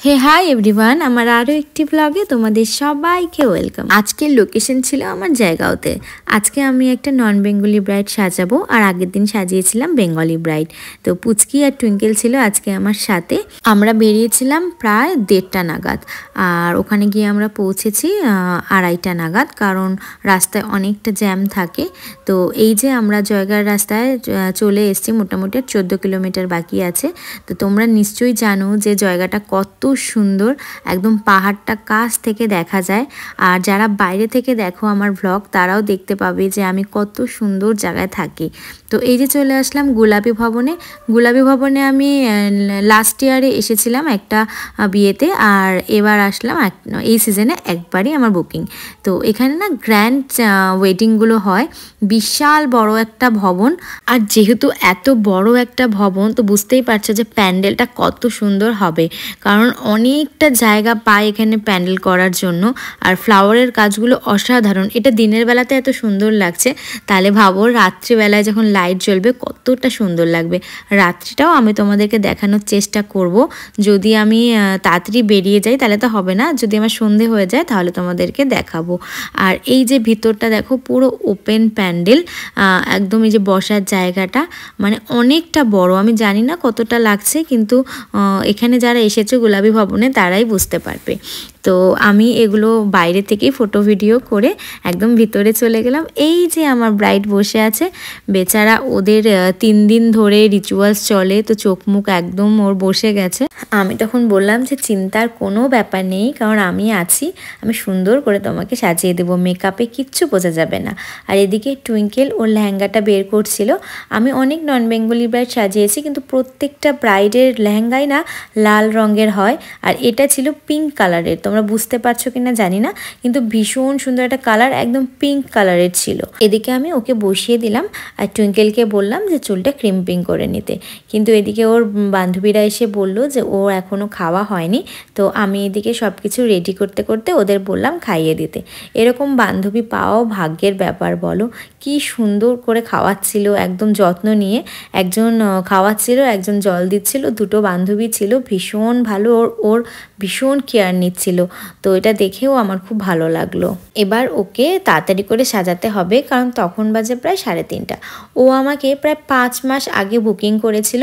হে hi everyone, আমার আরও একটি ব্লগে তোমাদের সবাইকে ওয়েলকাম। আজকের লোকেশন ছিল আমার জায়গাতে। আজকে আমি একটা নন বেঙ্গলি ব্রাইড সাজাবো, আর আগের দিন সাজিয়েছিলাম বেঙ্গলি ব্রাইড। তো পুচকি আর টুইঙ্কেল ছিল আজকে আমার সাথে। আমরা বেরিয়েছিলাম প্রায় 1:30টা নাগাদ, আর ওখানে গিয়ে আমরা পৌঁছেছি 2:30টা নাগাদ, কারণ রাস্তায় অনেকটা জ্যাম থাকে। তো এই যে আমরা জয়গার রাস্তায় চলে এসেছি, মোটামুটি 14 কিলোমিটার বাকি আছে। তো তোমরা নিশ্চয়ই জানো যে জায়গাটা কত সুন্দর, একদম পাহাড়টা কাছ থেকে দেখা যায়। আর যারা বাইরে থেকে দেখো আমার ব্লগ, তারাও দেখতে পাবে যে আমি কত সুন্দর জায়গায় থাকি। তো এই যে চলে আসলাম গোলাপী ভবনে। গোলাপী ভবনে আমি লাস্ট ইয়ারে এসেছিলাম একটা বিয়েতে, আর এবার আসলাম এই সিজনে একবারই আমার বুকিং। তো এখানে না গ্র্যান্ড ওয়েডিংগুলো হয়, বিশাল বড় একটা ভবন। আর যেহেতু এত বড় একটা ভবন, তো বুঝতেই পারছো যে প্যান্ডেলটা কত সুন্দর হবে, কারণ অনেকটা জায়গা পায় এখানে প্যান্ডেল করার জন্য। আর ফ্লাওয়ারের কাজগুলো অসাধারণ। এটা দিনের বেলাতে এত সুন্দর লাগছে, তাহলে ভাবো রাত্রিবেলায় যখন লাইট জ্বলবে কতটা সুন্দর লাগবে। রাত্রিটাও আমি তোমাদেরকে দেখানোর চেষ্টা করব। যদি আমি তাড়াতাড়ি বেরিয়ে যাই তাহলে তো হবে না, যদি আমার সন্ধে হয়ে যায় তাহলে তোমাদেরকে দেখাবো। আর এই যে ভিতরটা দেখো, পুরো ওপেন প্যান্ডেল, একদম এই যে বসার জায়গাটা মানে অনেকটা বড়। আমি জানি না কতটা লাগছে, কিন্তু এখানে যারা এসেছে গোলাপী ভবনে তারাই বুঝতে পারবে। তো আমি এগুলো বাইরে থেকেই ফটো ভিডিও করে একদম ভিতরে চলে গেলাম। এই যে আমার ব্রাইড বসে আছে, বেচারা ওদের 3 দিন ধরে রিচুয়ালস চলে, তো চোখ মুখ একদম ওর বসে গেছে। আমি তখন বললাম যে চিন্তার কোনো ব্যাপার নেই, কারণ আমি আছি, আমি সুন্দর করে তোমাকে সাজিয়ে দেবো, মেকআপে কিচ্ছু বোঝা যাবে না। আর এদিকে টুইঙ্কেল ওর লেহেঙ্গাটা বের করছিল। আমি অনেক নন বেঙ্গলি ব্রাইড সাজিয়েছি, কিন্তু প্রত্যেকটা ব্রাইডের লেহেঙ্গাই না লাল রঙের হয়, আর এটা ছিল পিঙ্ক কালারের। তোমরা বুঝতে পারছো কিনা জানি না, কিন্তু ভীষণ সুন্দর একটা কালার, একদম পিঙ্ক কালারের ছিল। এদিকে আমি ওকে বসিয়ে দিলাম, আর টুইঙ্কেলকে বললাম যে চুলটা ক্রিম্পিং করে নিতে। কিন্তু এদিকে ওর বান্ধবীরা এসে বললো যে ও এখনও খাওয়া হয়নি। তো আমি এদিকে সব কিছু রেডি করতে করতে ওদের বললাম খাইয়ে দিতে। এরকম বান্ধবী পাওয়াও ভাগ্যের ব্যাপার বলো। কি সুন্দর করে খাওয়াচ্ছিল, একদম যত্ন নিয়ে। একজন খাওয়াচ্ছিল, একজন জল দিচ্ছিল, দুটো বান্ধবী ছিল, ভীষণ ভালো, ওর ভীষণ কেয়ার নিচ্ছিল। তো এটা দেখেও আমার খুব ভালো লাগলো। এবার ওকে তাড়াতাড়ি করে সাজাতে হবে, কারণ তখন বাজে প্রায় 3:30টা। ও আমাকে প্রায় 5 মাস আগে বুকিং করেছিল।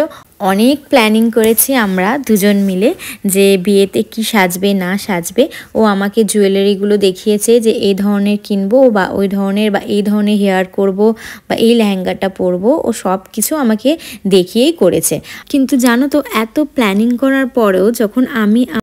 অনেক প্ল্যানিং করেছি আমরা দুজন মিলে, যে বিয়েতে কি সাজবে না সাজবে। ও আমাকে জুয়েলারিগুলো দেখিয়েছে যে এই ধরনের কিনবো, বা ওই ধরনের, বা এই ধরনের হেয়ার করব, বা এই লেহেঙ্গাটা পরবো। ও সব কিছু আমাকে দেখিয়েই করেছে। কিন্তু জানো তো, এত প্ল্যানিং করার পরেও যখন আমি